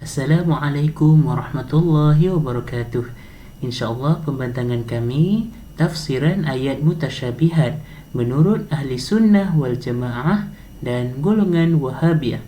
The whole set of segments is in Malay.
Assalamualaikum warahmatullahi wabarakatuh. InsyaAllah pembentangan kami tafsiran ayat mutasyabihat menurut ahli sunnah wal jamaah dan golongan wahabiyah.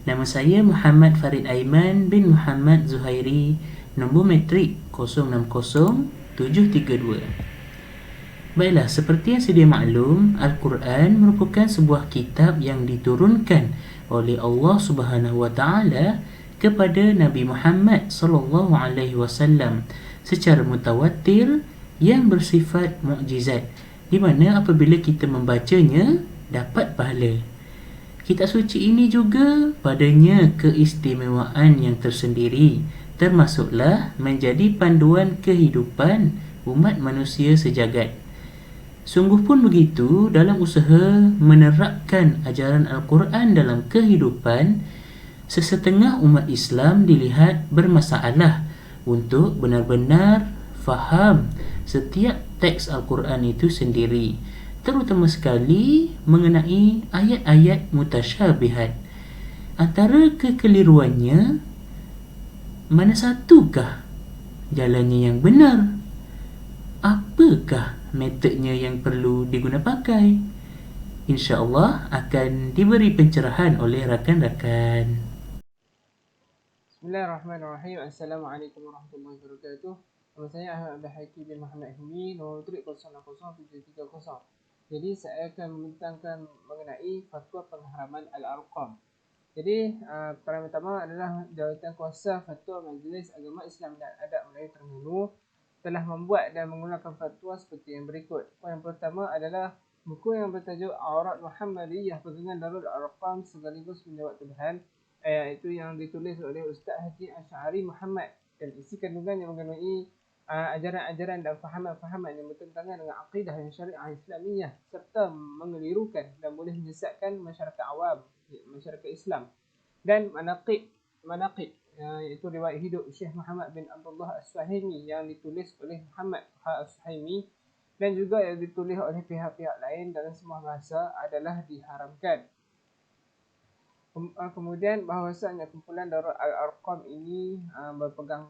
Nama saya Muhammad Farid Aiman bin Muhammad Zuhairi, nombor metrik 060732. Baiklah, seperti yang sedia maklum, Al-Quran merupakan sebuah kitab yang diturunkan oleh Allah Subhanahu wa taala kepada Nabi Muhammad sallallahu alaihi wasallam secara mutawatir yang bersifat mukjizat, di mana apabila kita membacanya dapat pahala. Kitab suci ini juga padanya keistimewaan yang tersendiri, termasuklah menjadi panduan kehidupan umat manusia sejagat. Sungguh pun begitu, dalam usaha menerapkan ajaran Al-Quran dalam kehidupan, sesetengah umat Islam dilihat bermasalah untuk benar-benar faham setiap teks Al-Quran itu sendiri, terutama sekali mengenai ayat-ayat mutasyabihat. Antara kekeliruannya, mana satukah jalannya yang benar? Apakah metodnya yang perlu diguna pakai? InsyaAllah akan diberi pencerahan oleh rakan-rakan. Bismillahirrahmanirrahim. Assalamualaikum warahmatullahi wabarakatuh. Nama saya Ahmad Abdul Hakim bin Muhammad Humi, nombor metrik 060730. Jadi saya akan membentangkan mengenai fatwa pengharaman Al-Arqam. Jadi pertama adalah Jawatan Kuasa Fatwa Majlis Agama Islam dan Adab Melayu Terengganu telah membuat dan mengeluarkan fatwa seperti yang berikut. Yang pertama adalah buku yang bertajuk Aurat Muhammadiyah Pegangan Darul Arqam sekaligus menjawab tuduhan, itu yang ditulis oleh Ustaz Haji Asy'ari Muhammad, dan isi kandungan yang mengenai ajaran-ajaran dan fahaman-fahaman yang bertentangan dengan akidah dan syariah Islamiyah serta mengelirukan dan boleh menyesatkan masyarakat awam, masyarakat Islam, dan manaqib iaitu riwayat hidup Syekh Muhammad bin Abdullah As-Suhaimi yang ditulis oleh Muhammad As-Suhaimi dan juga yang ditulis oleh pihak-pihak lain dalam semua bahasa adalah diharamkan. Kemudian bahawasanya kumpulan Darul Al-Arqam ini berpegang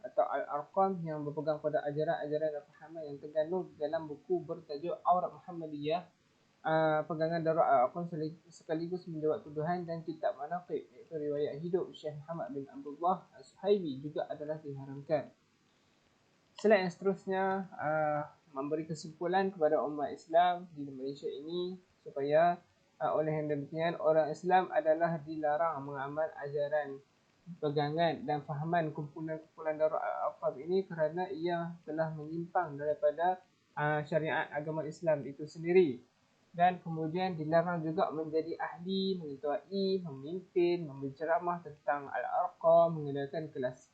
atau Al-Arqam yang berpegang pada ajaran-ajaran dan fahaman yang terkandung dalam buku bertajuk Aurat Muhammadiyah Pegangan Darul Al-Arqam sekaligus menjawab tuduhan dan kitab manaqib iaitu riwayat hidup Syekh Muhammad bin Abdullah As-Suhaimi juga adalah diharamkan. Slide yang seterusnya memberi kesimpulan kepada umat Islam di Malaysia ini supaya oleh yang demikian orang Islam adalah dilarang mengamal ajaran, pegangan dan fahaman kumpulan-kumpulan Darul Al-Arqam ini kerana ia telah menyimpang daripada syariat agama Islam itu sendiri, dan kemudian dilarang juga menjadi ahli, mengetuai, memimpin, memberi ceramah tentang Al-Arqam, mengadakan kelas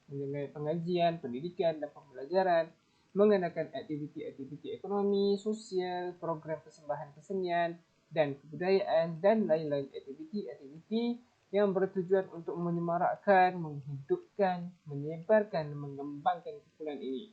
pengajian, pendidikan dan pembelajaran, mengadakan aktiviti-aktiviti ekonomi, sosial, program persembahan kesenian dan kebudayaan dan lain-lain aktiviti-aktiviti yang bertujuan untuk menyemarakkan, menghidupkan, menyebarkan dan mengembangkan kumpulan ini.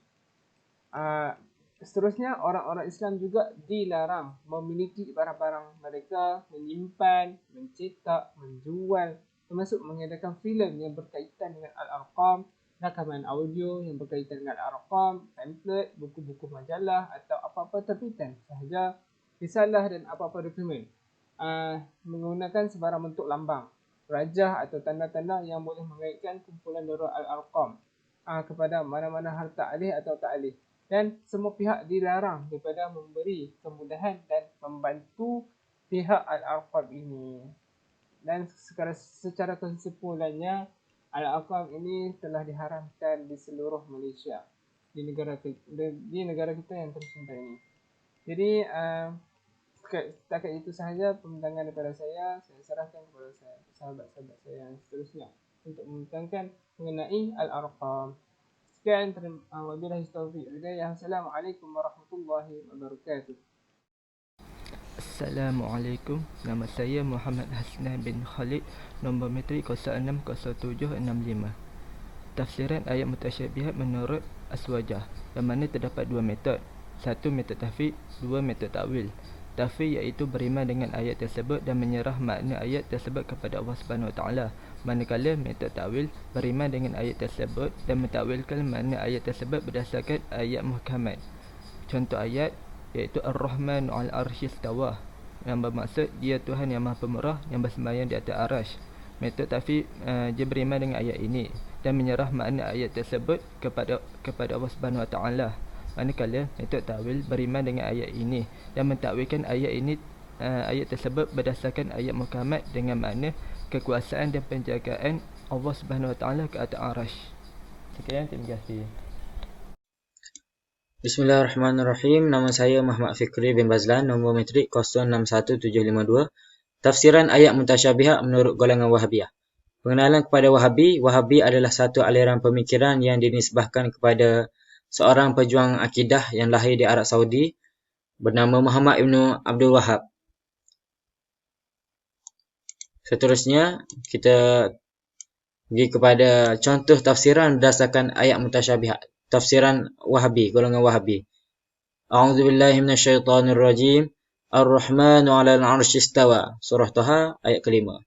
Seterusnya, orang-orang Islam juga dilarang memiliki barang-barang mereka, menyimpan, mencetak, menjual, termasuk mengadakan filem yang berkaitan dengan Al-Arqam, rakaman audio yang berkaitan dengan Al-Arqam, pamphlet, buku-buku majalah atau apa-apa terbitan sahaja, risalah dan apa-apa dokumen, menggunakan sebarang bentuk lambang, rajah atau tanda-tanda yang boleh mengaitkan kumpulan Darul Al-Arqam kepada mana-mana harta alih atau tak alih. Dan semua pihak dilarang daripada memberi kemudahan dan membantu pihak Al-Arqam ini. Dan secara kesimpulannya, Al-Arqam ini telah diharamkan di seluruh Malaysia, di negara kita yang tercinta ini. Jadi setakat itu sahaja pembentangan daripada saya serahkan kepada sahabat-sahabat saya yang seterusnya untuk membentangkan mengenai Al-Arqam. Sekian, wabillahi taufiq wal hidayah. Assalamualaikum warahmatullahi wabarakatuh. Assalamualaikum. Nama saya Muhammad Hasnan bin Khalid, nombor metrik 060765. Tafsiran ayat mutasyabihat menurut Aswajah, yang mana terdapat dua metod. Satu, metod tahfiz, dua, metod takwil. Tahfiz iaitu beriman dengan ayat tersebut dan menyerah makna ayat tersebut kepada Allah Subhanahu Wa Taala. Manakala metod takwil beriman dengan ayat tersebut dan mentakwilkan makna ayat tersebut berdasarkan ayat muhkamat. Contoh ayat iaitu Ar-Rahman 'alal 'arsy istawa, yang bermaksud Dia Tuhan yang Maha Pemurah yang bersembayang di atas arasy. Metod takwil dia beriman dengan ayat ini dan menyerah makna ayat tersebut kepada Allah Subhanahu Wa Taala. Manakala metod takwil beriman dengan ayat ini dan mentakwilkan ayat tersebut berdasarkan ayat muhkamat dengan makna kekuasaan dan penjagaan Allah Subhanahu Wa Taala ke atas arasy. Sekian, terima kasih. Bismillahirrahmanirrahim. Nama saya Muhammad Fikri bin Bazlan, nombor metrik 061752. Tafsiran ayat mutasyabihat menurut golongan Wahabiyah. Pengenalan kepada Wahabi. Wahabi adalah satu aliran pemikiran yang dinisbahkan kepada seorang pejuang akidah yang lahir di Arab Saudi bernama Muhammad ibn Abdul Wahhab. Seterusnya, kita pergi kepada contoh tafsiran berdasarkan ayat mutasyabihat. Tafsiran Wahabi, golongan Wahabi. A'udzubillahi minasyaitonirrajim. Ar-Rahmanu 'alal 'arsy istawa. Surah Taha ayat kelima.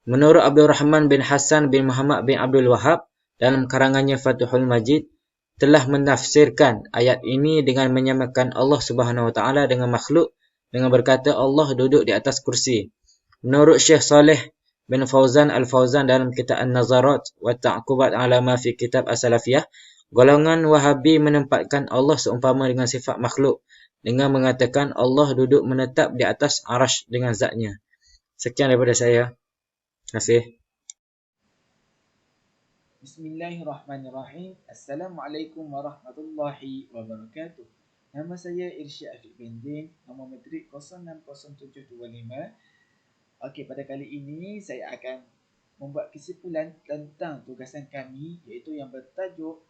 Menurut Abdul Rahman bin Hassan bin Muhammad bin Abdul Wahhab dalam karangannya Fathul Majid telah menafsirkan ayat ini dengan menyamakan Allah Subhanahu Wa Taala dengan makhluk dengan berkata Allah duduk di atas kursi. Menurut Syekh Saleh bin Fauzan Al-Fauzan dalam kitab An-Nazarat wa Ta'qubat 'ala ma fi kitab As-Salafiyah, golongan Wahabi menempatkan Allah seumpama dengan sifat makhluk dengan mengatakan Allah duduk menetap di atas arasy dengan zatnya. Sekian daripada saya. Terima kasih. Bismillahirrahmanirrahim. Assalamualaikum warahmatullahi wabarakatuh. Nama saya Irsyad Afiq bin Din, nombor metrik 060725. Okey, pada kali ini saya akan membuat kesimpulan tentang tugasan kami, iaitu yang bertajuk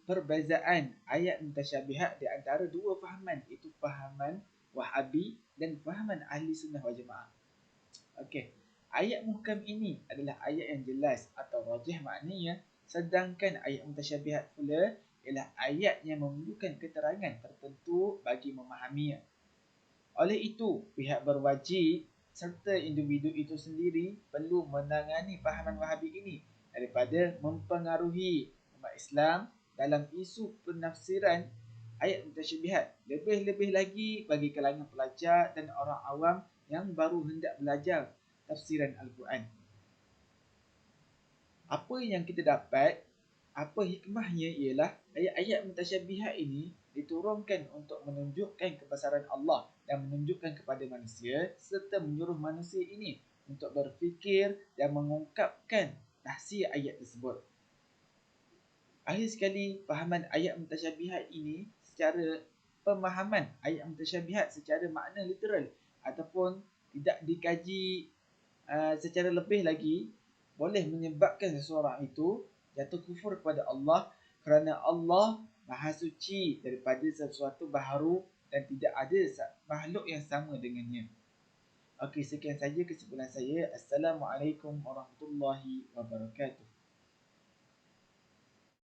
perbezaan ayat mutasyabihat di antara dua fahaman, iaitu fahaman Wahabi dan fahaman Ahli Sunnah wal Jamaah. Okey, ayat muhkam ini adalah ayat yang jelas atau rajih maknanya, sedangkan ayat mutasyabihat pula ialah ayat yang memerlukan keterangan tertentu bagi memahaminya. Oleh itu, pihak berwajib serta individu itu sendiri perlu menangani fahaman Wahabi ini daripada mempengaruhi umat Islam dalam isu penafsiran ayat mutasyabihat. Lebih-lebih lagi bagi kalangan pelajar dan orang awam yang baru hendak belajar tafsiran Al-Quran. Apa yang kita dapat, apa hikmahnya ialah ayat-ayat mutasyabihat ini diturunkan untuk menunjukkan kebesaran Allah dan menunjukkan kepada manusia serta menyuruh manusia ini untuk berfikir dan mengungkapkan tafsir ayat tersebut. Akhir sekali, fahaman ayat mutasyabihat ini secara pemahaman ayat mutasyabihat secara makna literal ataupun tidak dikaji secara lebih lagi boleh menyebabkan seseorang itu jatuh kufur kepada Allah, kerana Allah Maha Suci daripada sesuatu baharu dan tidak ada makhluk yang sama dengannya. Okey, sekian saja kesimpulan saya. Assalamualaikum warahmatullahi wabarakatuh.